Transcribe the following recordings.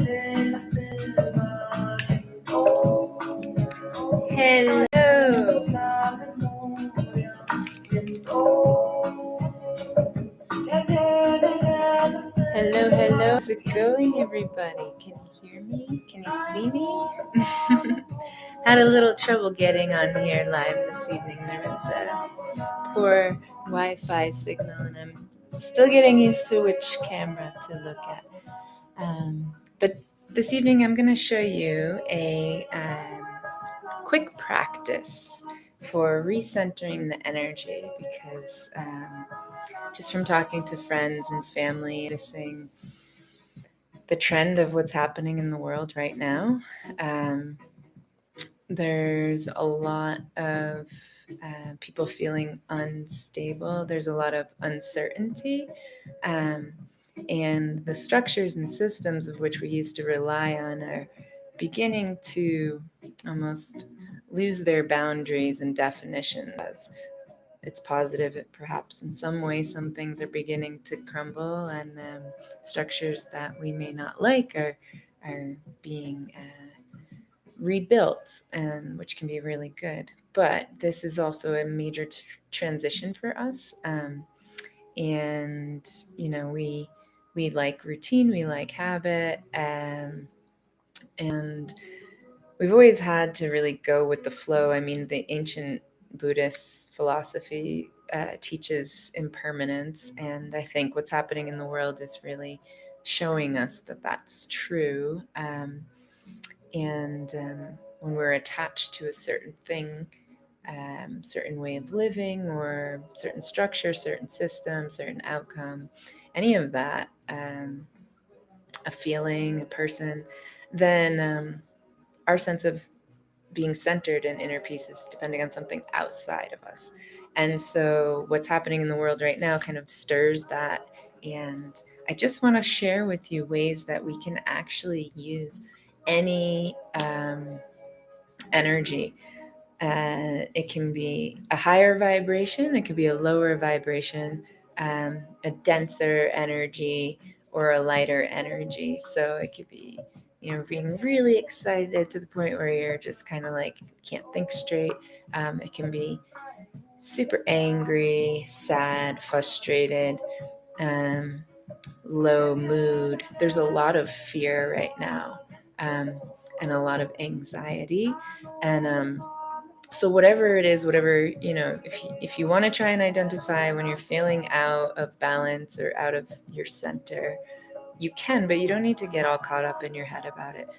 Hello, hello. How's it going, everybody? Can you hear me? Can you see me? Had a little trouble getting on here live this evening. There was a poor Wi-Fi signal, and I'm still getting used to which camera to look at. But this evening, I'm going to show you a quick practice for recentering the energy, because just from talking to friends and family, noticing the trend of what's happening in the world right now. There's a lot of people feeling unstable. There's a lot of uncertainty. And the structures and systems of which we used to rely on are beginning to almost lose their boundaries and definitions. It's positive, perhaps in some way some things are beginning to crumble, and structures that we may not like are being rebuilt, which can be really good. But this is also a major transition for us, and we like routine, we like habit, and we've always had to really go with the flow. I mean, the ancient Buddhist philosophy teaches impermanence, and I think what's happening in the world is really showing us that that's true. And when we're attached to a certain thing, certain way of living, or certain structure, certain system, certain outcome, any of that, a feeling, a person, then our sense of being centered in inner peace is depending on something outside of us. And so what's happening in the world right now kind of stirs that. And I just want to share with you ways that we can actually use any energy. It can be a higher vibration, it could be a lower vibration, a denser energy, or a lighter energy. So it could be, being really excited to the point where you're just kind of like can't think straight. It can be super angry, sad, frustrated, low mood. There's a lot of fear right now, and a lot of anxiety. And so whatever it is, whatever, if you want to try and identify when you're feeling out of balance or out of your center, you can, but you don't need to get all caught up in your head about it.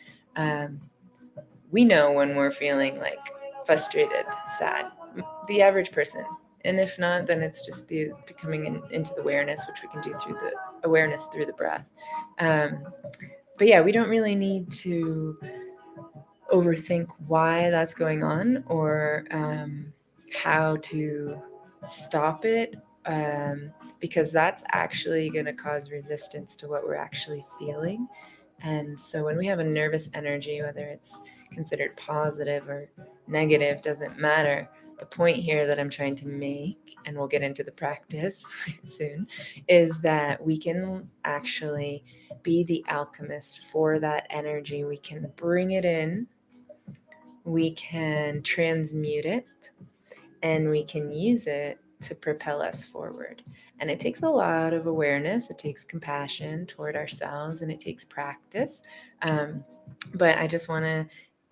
We know when we're feeling like frustrated, sad, the average person. And if not, then it's just the becoming into the awareness, which we can do through the awareness through the breath. But yeah, we don't really need to overthink why that's going on, or how to stop it, because that's actually going to cause resistance to what we're actually feeling. And so when we have a nervous energy, whether it's considered positive or negative, doesn't matter. The point here that I'm trying to make, and we'll get into the practice soon, is that we can actually be the alchemist for that energy. We can bring it in, we can transmute it, and we can use it to propel us forward. And it takes a lot of awareness, it takes compassion toward ourselves, and it takes practice. But I just want to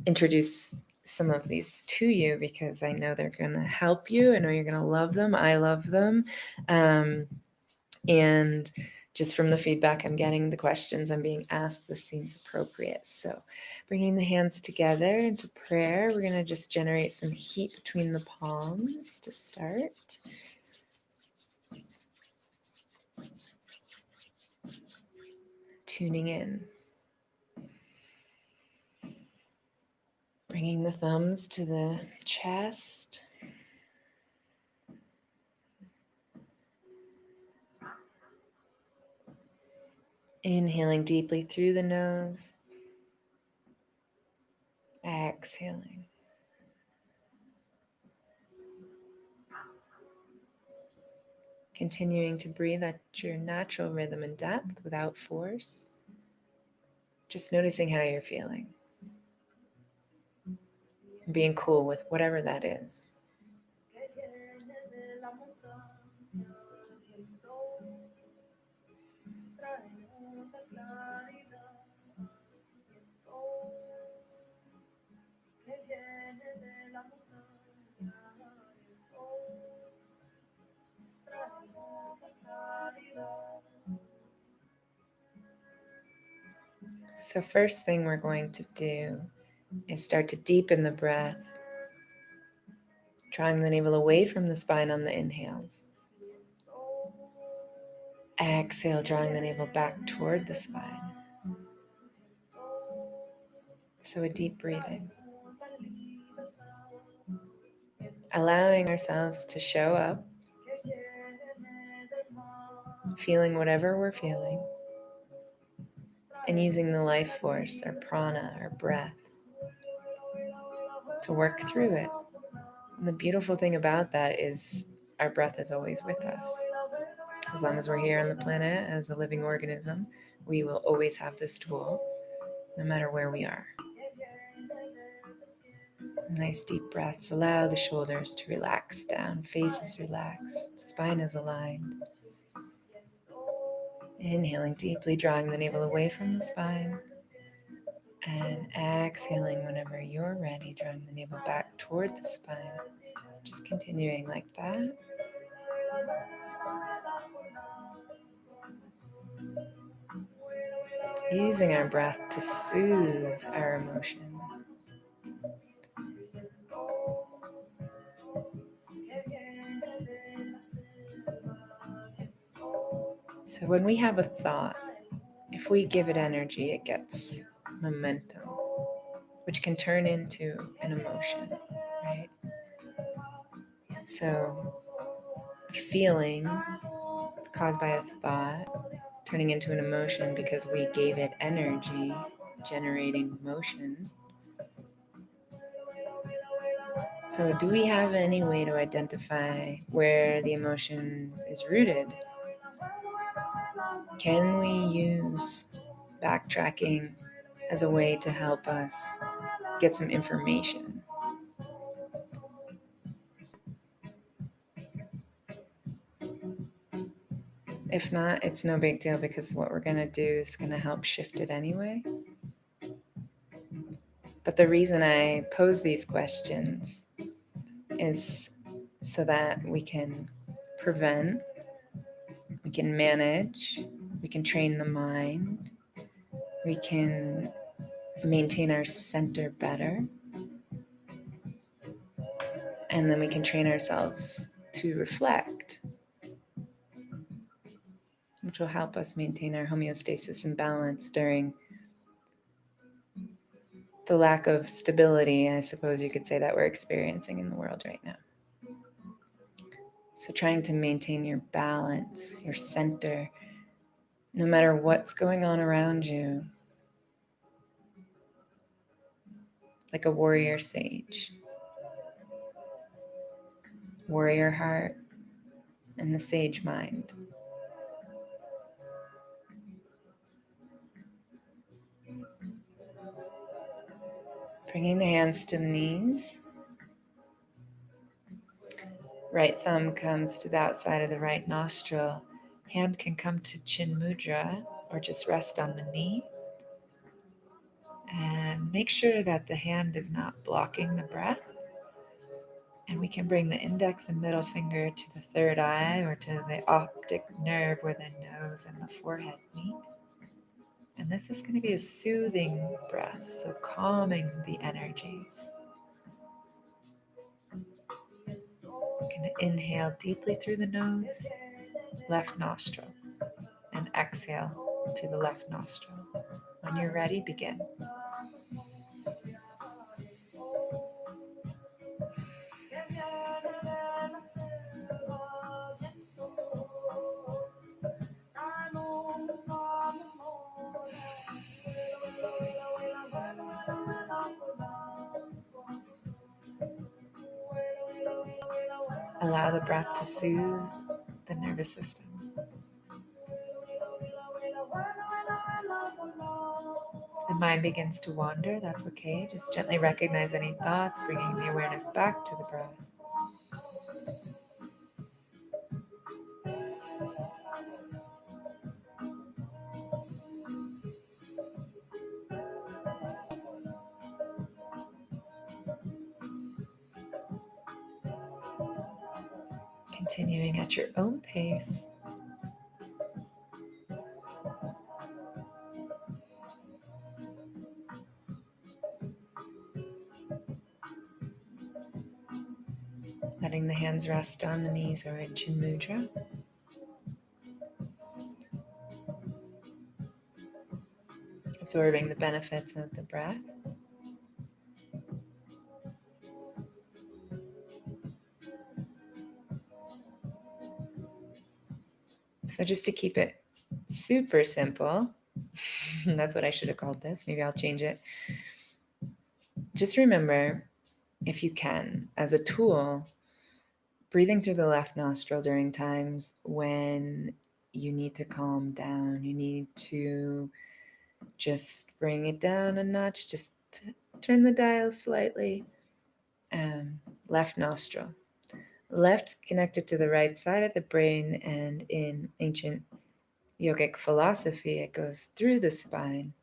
introduce some of these to you because I know they're going to help you. I know you're going to love them. I love them. And just from the feedback I'm getting, the questions I'm being asked, this seems appropriate. So bringing the hands together into prayer, we're going to just generate some heat between the palms to start. Tuning in. Bringing the thumbs to the chest. Inhaling deeply through the nose. Exhaling. Continuing to breathe at your natural rhythm and depth without force. Just noticing how you're feeling. Being cool with whatever that is. So first thing we're going to do is start to deepen the breath, drawing the navel away from the spine on the inhales. Exhale, drawing the navel back toward the spine. So a deep breathing. Allowing ourselves to show up, feeling whatever we're feeling, and using the life force, our prana, our breath, to work through it. And the beautiful thing about that is our breath is always with us. As long as we're here on the planet as a living organism, we will always have this tool, no matter where we are. Nice deep breaths. Allow the shoulders to relax down, face is relaxed, spine is aligned. Inhaling deeply, drawing the navel away from the spine. And exhaling whenever you're ready, drawing the navel back toward the spine. Just continuing like that. Using our breath to soothe our emotion. So when we have a thought, if we give it energy, it gets momentum, which can turn into an emotion, right? So a feeling caused by a thought turning into an emotion because we gave it energy, generating motion. So do we have any way to identify where the emotion is rooted? Can we use backtracking as a way to help us get some information? If not, it's no big deal because what we're going to do is going to help shift it anyway. But the reason I pose these questions is so that we can prevent, we can manage, we can train the mind, we can maintain our center better, and then we can train ourselves to reflect, which will help us maintain our homeostasis and balance during the lack of stability, I suppose you could say, that we're experiencing in the world right now. So trying to maintain your balance, your center, no matter what's going on around you, like a warrior sage, warrior heart, and the sage mind. Bringing the hands to the knees. Right thumb comes to the outside of the right nostril. Hand can come to chin mudra or just rest on the knee. And make sure that the hand is not blocking the breath. And we can bring the index and middle finger to the third eye or to the optic nerve where the nose and the forehead meet. And this is going to be a soothing breath, so calming the energies. We're going to inhale deeply through the nose, left nostril, and exhale to the left nostril. When you're ready, begin. Allow the breath to soothe the nervous system. the mind begins to wander, that's okay. Just gently recognize any thoughts, bringing the awareness back to the breath. Continuing at your own pace. Letting the hands rest on the knees or in Chin Mudra. Absorbing the benefits of the breath. So just to keep it super simple, that's what I should have called this. Maybe I'll change it. Just remember, if you can, as a tool, breathing through the left nostril during times when you need to calm down, you need to just bring it down a notch, just turn the dial slightly. Left nostril. Left connected to the right side of the brain, and in ancient yogic philosophy, it goes through the spine.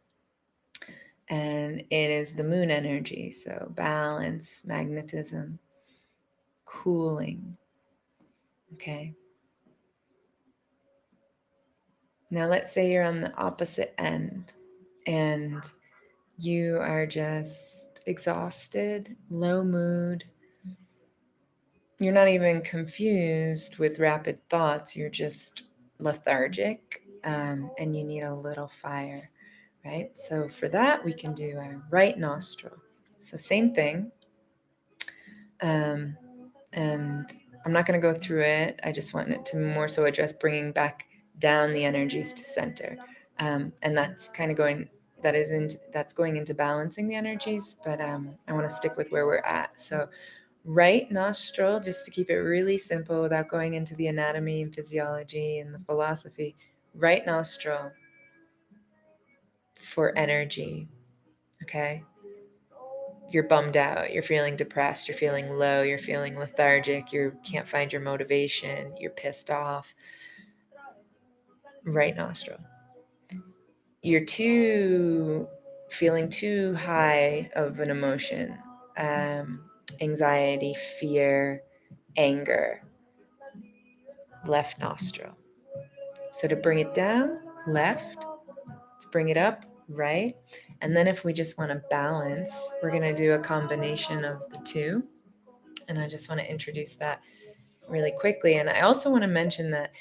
And it is the moon energy, so balance, magnetism, cooling. Okay. Now let's say you're on the opposite end and you are just exhausted, low mood. You're not even confused with rapid thoughts. You're just lethargic, and you need a little fire, right? So for that, we can do our right nostril. So same thing. And I'm not going to go through it. I just want it to more so address bringing back down the energies to center. And that's kind of that's going into balancing the energies, but I want to stick with where we're at. So right nostril, just to keep it really simple without going into the anatomy and physiology and the philosophy, right nostril for energy, okay? You're bummed out, you're feeling depressed, you're feeling low, you're feeling lethargic, you can't find your motivation, you're pissed off. Right nostril. You're feeling too high of an emotion, anxiety, fear, anger. Left nostril. So to bring it down, left. To bring it up, right. And then if we just want to balance, we're going to do a combination of the two. And I just want to introduce that really quickly. And I also want to mention that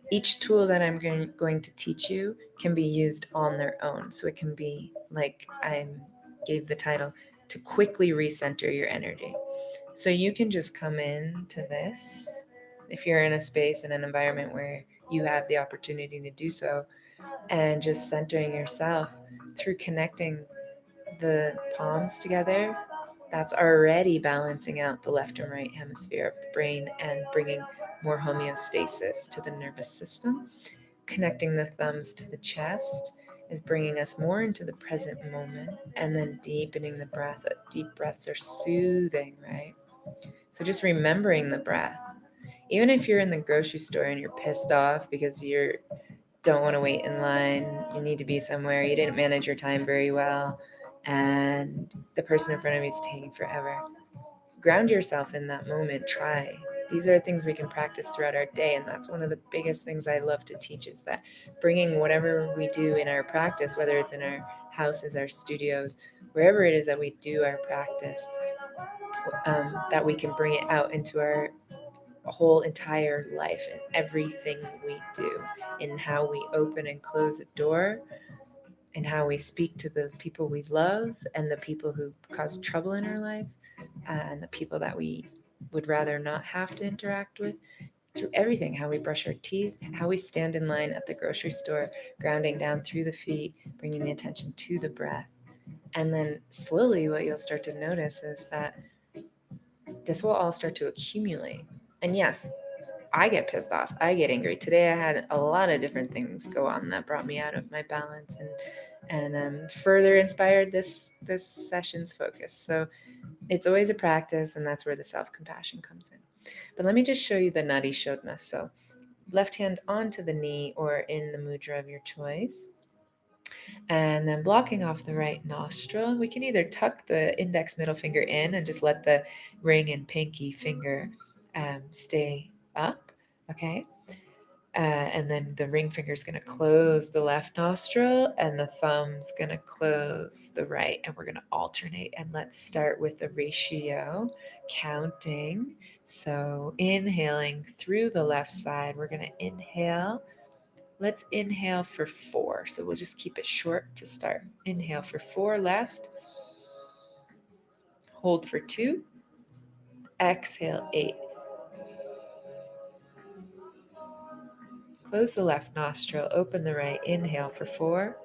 each tool that I'm going to teach you can be used on their own. So it can be like I gave the title, to quickly recenter your energy. So you can just come in to this if you're in a space and an environment where you have the opportunity to do so, and just centering yourself through connecting the palms together. That's already balancing out the left and right hemisphere of the brain and bringing more homeostasis to the nervous system. Connecting the thumbs to the chest is bringing us more into the present moment, and then deepening the breath. Deep breaths are soothing, right? So just remembering the breath. Even if you're in the grocery store and you're pissed off because you don't want to wait in line, you need to be somewhere, you didn't manage your time very well, and the person in front of you is taking forever. Ground yourself in that moment. Try. These are things we can practice throughout our day, and that's one of the biggest things I love to teach, is that bringing whatever we do in our practice, whether it's in our houses, our studios, wherever it is that we do our practice, that we can bring it out into our whole entire life and everything we do, in how we open and close a door, and how we speak to the people we love and the people who cause trouble in our life, and the people that we would rather not have to interact with, through everything, how we brush our teeth, how we stand in line at the grocery store, grounding down through the feet, bringing the attention to the breath. And then slowly what you'll start to notice is that this will all start to accumulate. And yes, I get pissed off. I get angry. Today I had a lot of different things go on that brought me out of my balance. and further inspired this session's focus. So it's always a practice, and that's where the self-compassion comes in. But let me just show you the Nadi Shodhana. So left hand onto the knee or in the mudra of your choice. And then blocking off the right nostril, we can either tuck the index middle finger in and just let the ring and pinky finger stay up, okay? And then the ring finger is going to close the left nostril and the thumb's going to close the right. And we're going to alternate. And let's start with the ratio, counting. So inhaling through the left side, we're going to inhale. Let's inhale for 4. So we'll just keep it short to start. Inhale for 4 left. Hold for 2. Exhale 8. Close the left nostril, open the right. Inhale for 4.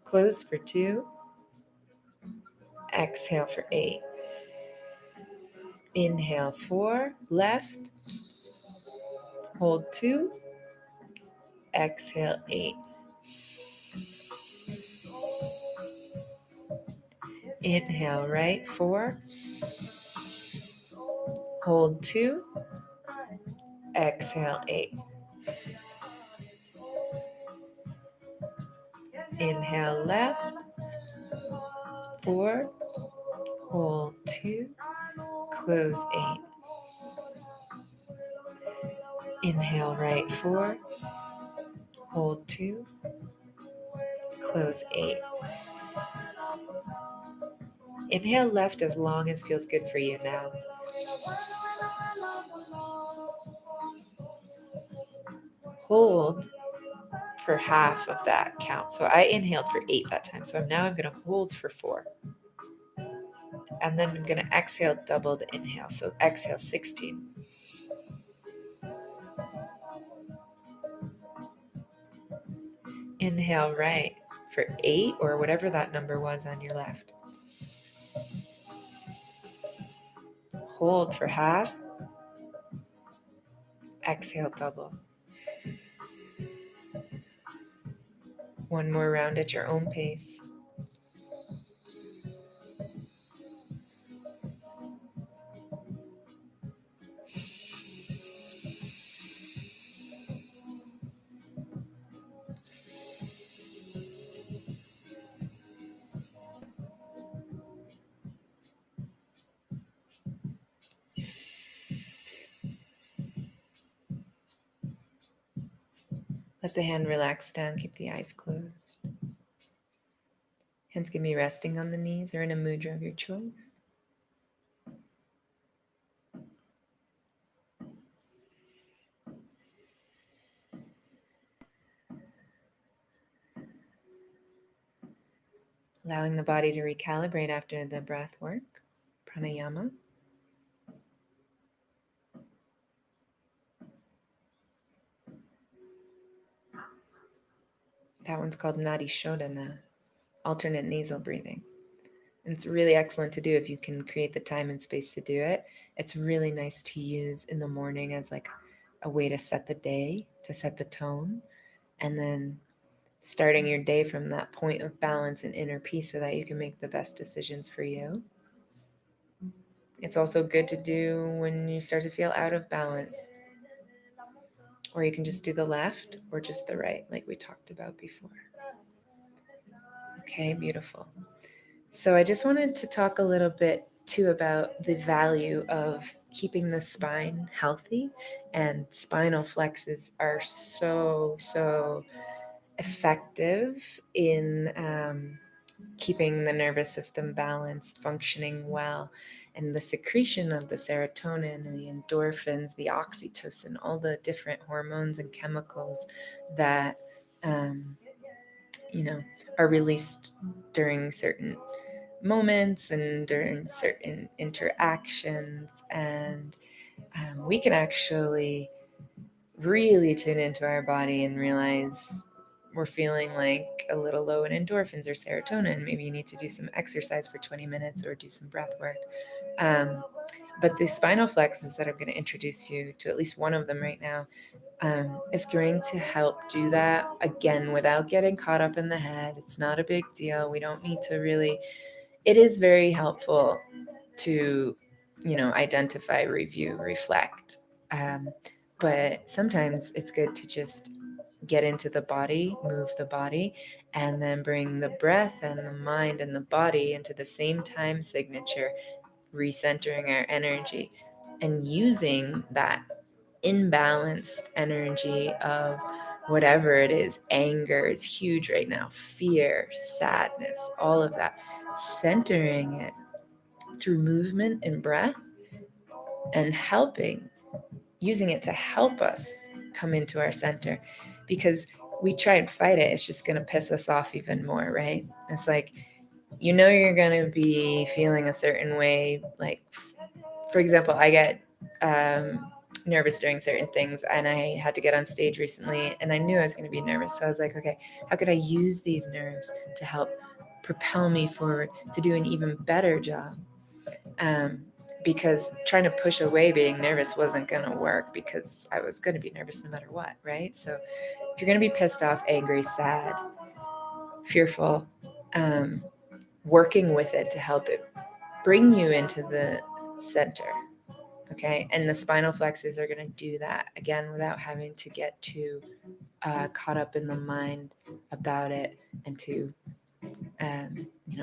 Close for 2. Exhale for 8. Inhale 4 left. Hold 2. Exhale 8. Inhale right 4. Hold 2. Exhale 8. Inhale left 4. Hold 2. Close 8. Inhale right 4. Hold 2. Close 8. Inhale left as long as feels good for you now. Hold for half of that count. So I inhaled for 8 that time. So now I'm going to hold for 4. And then I'm going to exhale double the inhale. So exhale 16. Inhale right for 8 or whatever that number was on your left. Hold for half. Exhale double. One more round at your own pace. Let the hand relax down, keep the eyes closed. Hands can be resting on the knees or in a mudra of your choice. Allowing the body to recalibrate after the breath work, pranayama. That one's called Nadi Shodhana, alternate nasal breathing. And it's really excellent to do if you can create the time and space to do it. It's really nice to use in the morning as like a way to set the day, to set the tone, and then starting your day from that point of balance and inner peace so that you can make the best decisions for you. It's also good to do when you start to feel out of balance. Or you can just do the left or just the right, like we talked about before. Okay, beautiful. So I just wanted to talk a little bit too about the value of keeping the spine healthy, and spinal flexes are so effective in keeping the nervous system balanced, functioning well, and the secretion of the serotonin and the endorphins, the oxytocin, all the different hormones and chemicals that are released during certain moments and during certain interactions, and we can actually really tune into our body and realize we're feeling like a little low in endorphins or serotonin. Maybe you need to do some exercise for 20 minutes or do some breath work. But the spinal flexes that I'm going to introduce you to, at least one of them right now, is going to help do that again without getting caught up in the head. It's not a big deal. We don't need to really, it is very helpful to, identify, review, reflect. But sometimes it's good to just get into the body, move the body, and then bring the breath and the mind and the body into the same time signature, recentering our energy and using that imbalanced energy of whatever it is. Anger is huge right now, fear, sadness, all of that, centering it through movement and breath and using it to help us come into our center. Because we try and fight it, it's just going to piss us off even more, right? It's like, you're going to be feeling a certain way. Like, for example, I get nervous during certain things, and I had to get on stage recently, and I knew I was going to be nervous. So I was like, okay, how could I use these nerves to help propel me forward to do an even better job? Because trying to push away being nervous wasn't going to work, because I was going to be nervous no matter what, right? So if you're going to be pissed off, angry, sad, fearful, working with it to help it bring you into the center. Okay. And the spinal flexes are going to do that again without having to get too caught up in the mind about it, and to,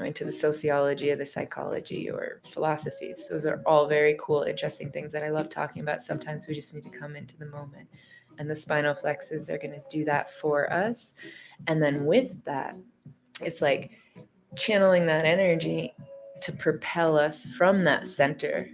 into the sociology or the psychology or philosophies. Those are all very cool, interesting things that I love talking about. Sometimes we just need to come into the moment. And the spinal flexes are going to do that for us. And then with that, it's like channeling that energy to propel us from that center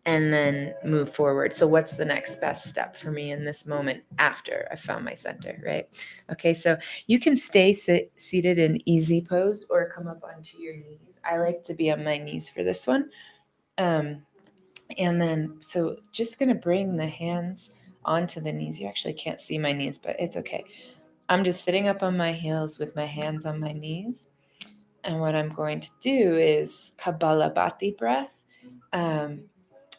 and then move forward. So what's the next best step for me in this moment after I found my center, right? Okay, so you can stay seated in easy pose or come up onto your knees. I like to be on my knees for this one. And then, so just going to bring the hands onto the knees. You actually can't see my knees, but it's okay. I'm just sitting up on my heels with my hands on my knees. And what I'm going to do is Kapalabhati breath.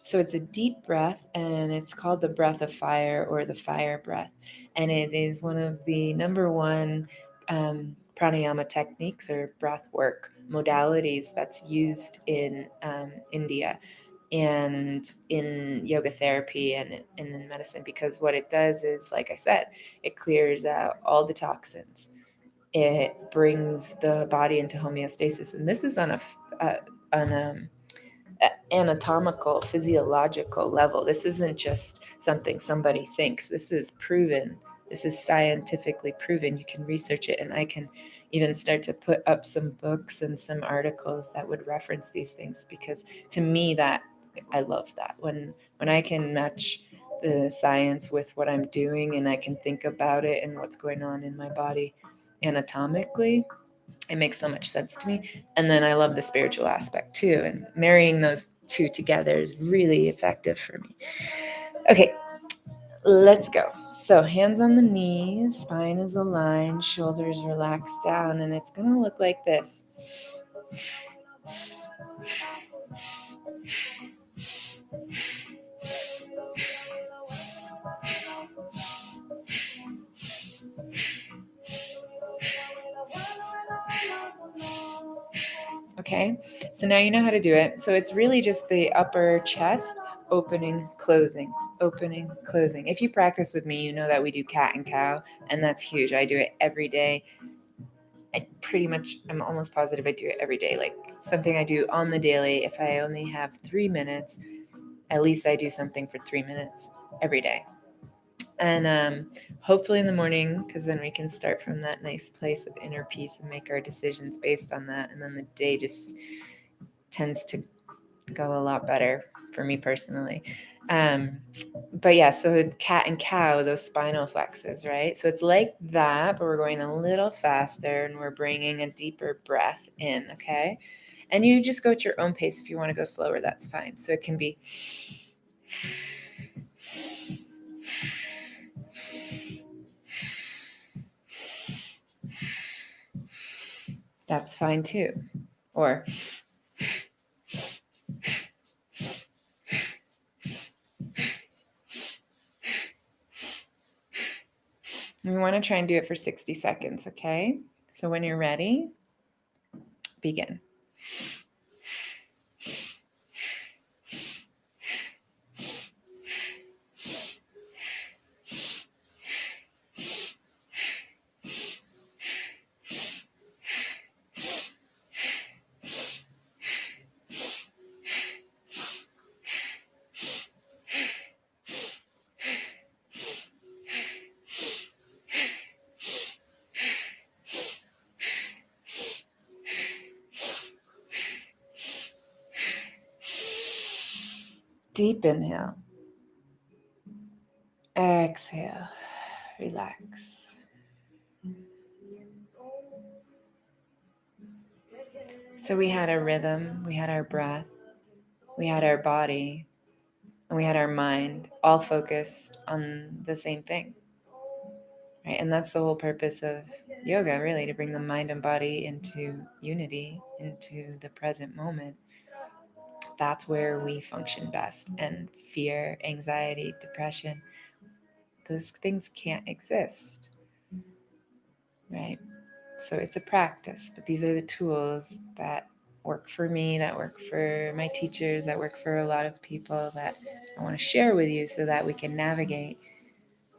So it's a deep breath, and it's called the breath of fire or the fire breath. And it is one of the number one pranayama techniques or breath work modalities that's used in India and in yoga therapy and in medicine, because what it does is, like I said, it clears out all the toxins. It brings the body into homeostasis. And this is on an anatomical, physiological level. This isn't just something somebody thinks. This is proven. This is scientifically proven. You can research it, and I can even start to put up some books and some articles that would reference these things, because to me, that I love that when I can match the science with what I'm doing, and I can think about it and what's going on in my body anatomically. It makes so much sense to me. And then I love the spiritual aspect too. And marrying those two together is really effective for me. Okay, let's go. So hands on the knees, spine is aligned, shoulders relaxed down, and it's going to look like this. Okay, so now you know how to do it. So it's really just the upper chest, opening, closing, opening, closing. If you practice with me, you know that we do cat and cow, and that's huge. I do it every day. I'm almost positive I do it every day. Like something I do on the daily. If I only have 3 minutes, at least I do something for 3 minutes every day. And hopefully in the morning, because then we can start from that nice place of inner peace and make our decisions based on that. And then the day just tends to go a lot better for me personally. But yeah, so cat and cow, those spinal flexes, right? So it's like that, but we're going a little faster and we're bringing a deeper breath in, okay? And you just go at your own pace. If you want to go slower, that's fine. So it can be that's fine too. Or we want to try and do it for 60 seconds, okay? So when you're ready, begin. Deep inhale. Exhale. Relax. So we had our rhythm, we had our breath, we had our body, and we had our mind all focused on the same thing. Right? And that's the whole purpose of yoga, really, to bring the mind and body into unity, into the present moment. That's where we function best. And fear, anxiety, depression, those things can't exist, right? So it's a practice, but these are the tools that work for me, that work for my teachers, that work for a lot of people, that I want to share with you so that we can navigate,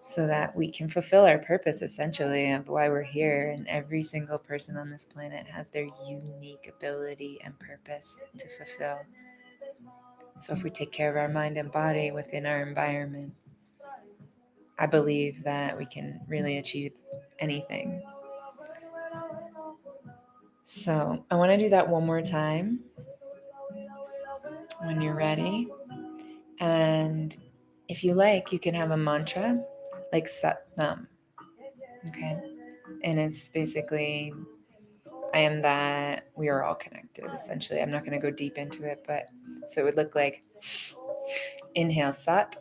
so that we can fulfill our purpose, essentially, of why we're here. And every single person on this planet has their unique ability and purpose to fulfill. So if we take care of our mind and body within our environment, I believe that we can really achieve anything. So I want to do that one more time when you're ready. And if you like, you can have a mantra like Sat Nam. Okay. And it's basically, I am that, we are all connected, essentially. I'm not going to go deep into it, but so it would look like inhale Sat,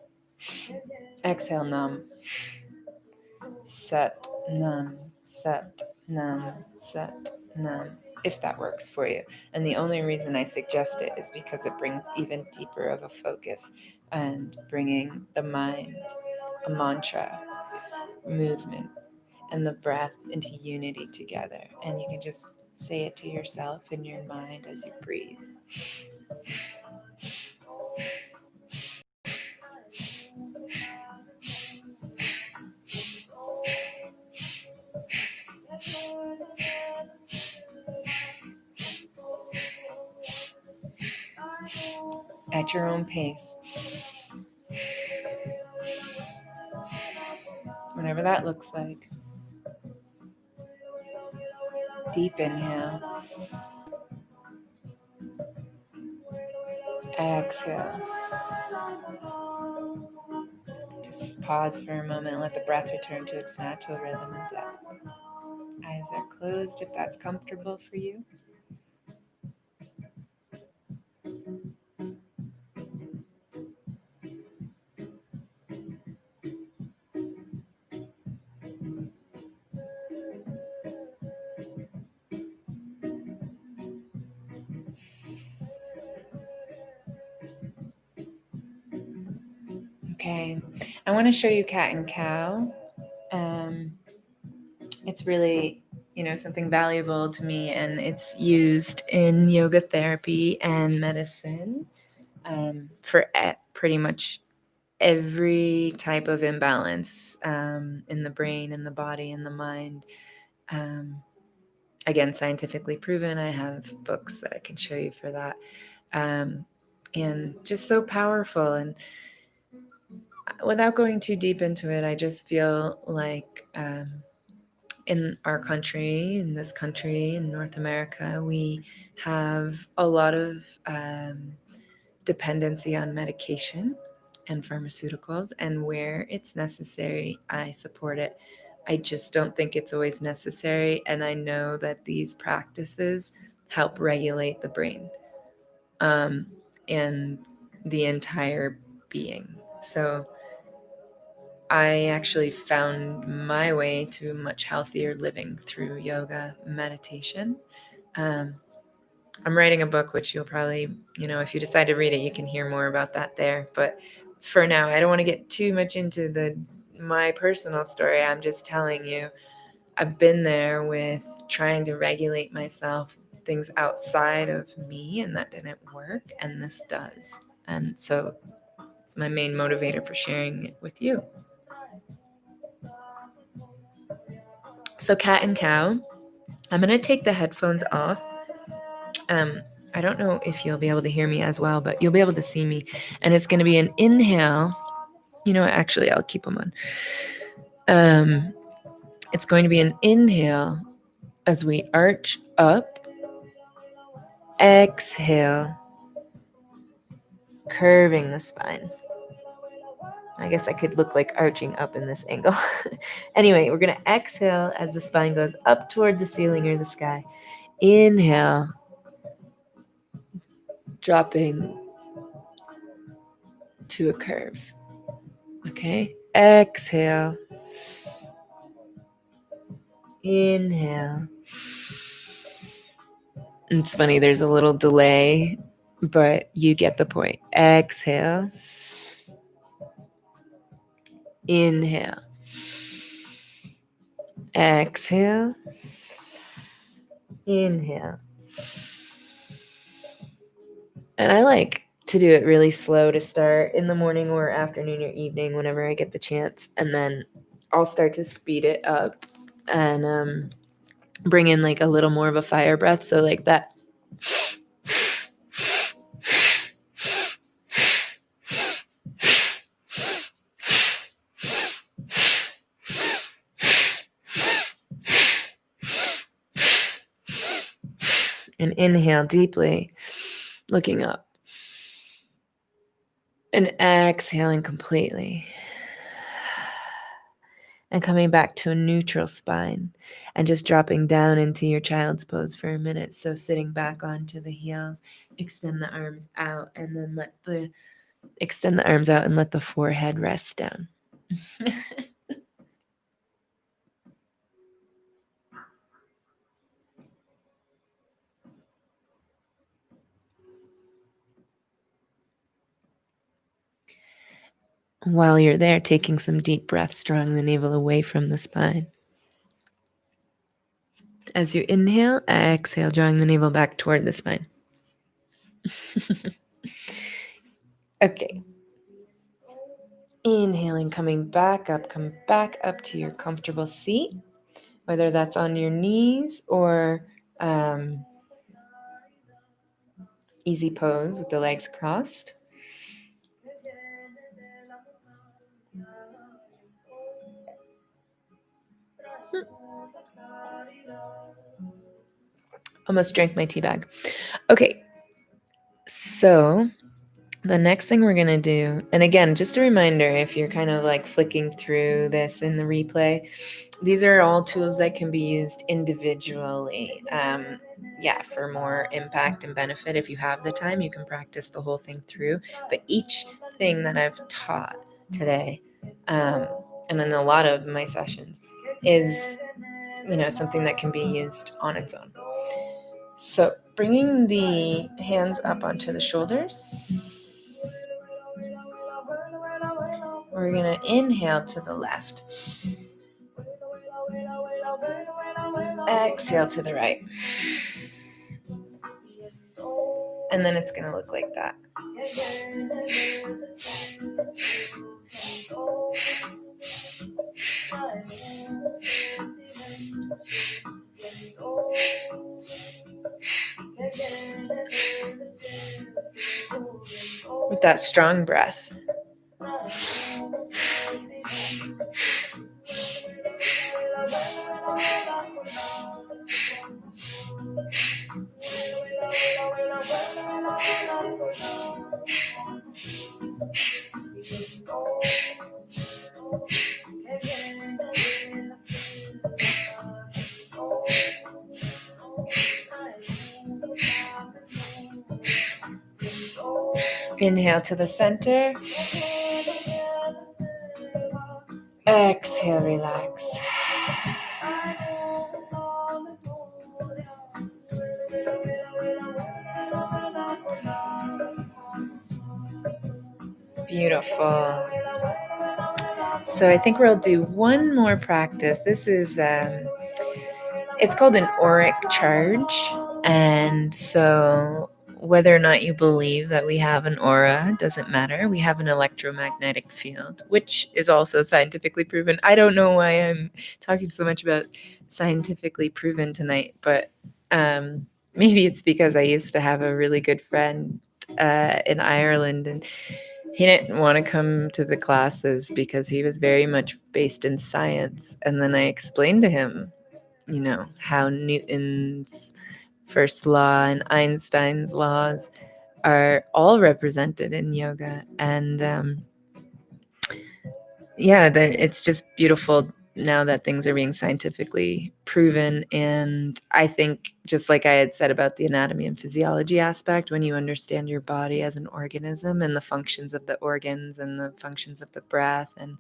exhale Nam, Sat Nam, Sat Nam, Sat Nam, if that works for you. And the only reason I suggest it is because it brings even deeper of a focus and bringing the mind, a mantra, movement, and the breath into unity together. And you can just say it to yourself in your mind as you breathe. At your own pace. Whatever that looks like. Deep inhale. Exhale. Just pause for a moment and let the breath return to its natural rhythm and depth. Eyes are closed if that's comfortable for you. Okay, I want to show you cat and cow. It's really, something valuable to me, and it's used in yoga therapy and medicine for pretty much every type of imbalance in the brain, in the body, in the mind. Again, scientifically proven. I have books that I can show you for that. And just so powerful. And without going too deep into it, I just feel like in our country, in this country, in North America, we have a lot of dependency on medication and pharmaceuticals. And where it's necessary, I support it. I just don't think it's always necessary. And I know that these practices help regulate the brain and the entire being. So I actually found my way to much healthier living through yoga, meditation. Um, I'm writing a book, which you'll probably, if you decide to read it, you can hear more about that there. But for now, I don't want to get too much into the my personal story. I'm just telling you, I've been there with trying to regulate myself, things outside of me, and that didn't work, and this does. And so it's my main motivator for sharing it with you. So cat and cow, I'm going to take the headphones off. I don't know if you'll be able to hear me as well, but you'll be able to see me. And it's going to be an inhale. You know what? Actually, I'll keep them on. It's going to be an inhale as we arch up. Exhale, curving the spine. I guess I could look like arching up in this angle. Anyway, we're going to exhale as the spine goes up toward the ceiling or the sky. Inhale, dropping to a curve. Okay, exhale. Inhale. It's funny, there's a little delay, but you get the point. Exhale. Inhale. Exhale. Inhale. And I like to do it really slow to start in the morning or afternoon or evening whenever I get the chance. And then I'll start to speed it up and bring in like a little more of a fire breath. So like that. And inhale deeply, looking up. And exhaling completely. And coming back to a neutral spine and just dropping down into your child's pose for a minute. So sitting back onto the heels, extend the arms out, and then extend the arms out and let the forehead rest down. While you're there, taking some deep breaths, drawing the navel away from the spine. As you inhale, exhale, drawing the navel back toward the spine. Okay. Inhaling, coming back up, come back up to your comfortable seat, whether that's on your knees or easy pose with the legs crossed. Almost drank my tea bag. Okay, so the next thing we're going to do, and again, just a reminder, if you're kind of like flicking through this in the replay, these are all tools that can be used individually. For more impact and benefit. If you have the time, you can practice the whole thing through. But each thing that I've taught today, and in a lot of my sessions, is something that can be used on its own. So bringing the hands up onto the shoulders. We're going to inhale to the left. Exhale to the right. And then it's going to look like that. With that strong breath. Inhale to the center. Exhale, relax. Beautiful. So I think we'll do one more practice. This is, it's called an auric charge. And so whether or not you believe that we have an aura doesn't matter. We have an electromagnetic field, which is also scientifically proven. I don't know why I'm talking so much about scientifically proven tonight, but maybe it's because I used to have a really good friend in Ireland, and he didn't want to come to the classes because he was very much based in science. And then I explained to him, how Newton's first law and Einstein's laws are all represented in yoga. And it's just beautiful now that things are being scientifically proven. And I think, just like I had said about the anatomy and physiology aspect, when you understand your body as an organism and the functions of the organs and the functions of the breath, and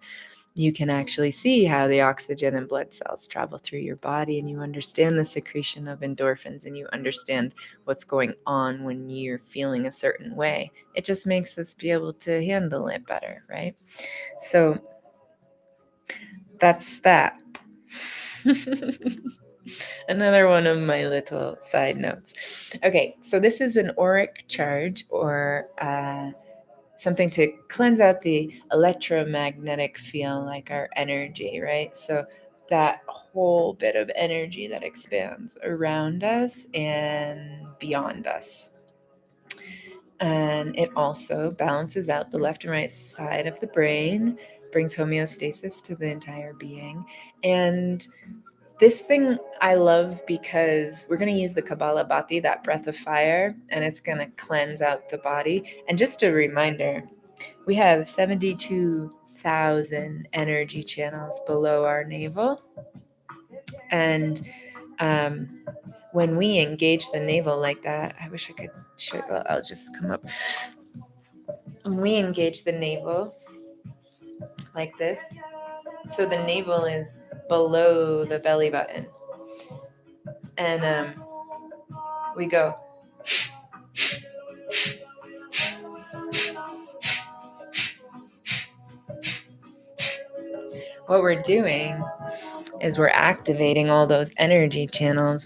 you can actually see how the oxygen and blood cells travel through your body, and you understand the secretion of endorphins, and you understand what's going on when you're feeling a certain way. It just makes us be able to handle it better, right? So that's that. Another one of my little side notes. Okay, so this is an auric charge, or something to cleanse out the electromagnetic field, like our energy, right? So that whole bit of energy that expands around us and beyond us. And it also balances out the left and right side of the brain, brings homeostasis to the entire being. And this thing I love because we're going to use the Kabbalah Bhati, that breath of fire, and it's going to cleanse out the body. And just a reminder, we have 72,000 energy channels below our navel. And when we engage the navel like that, I wish I could show, well, I'll just come up. When we engage the navel like this, so the navel is below the belly button. And we go. What we're doing is we're activating all those energy channels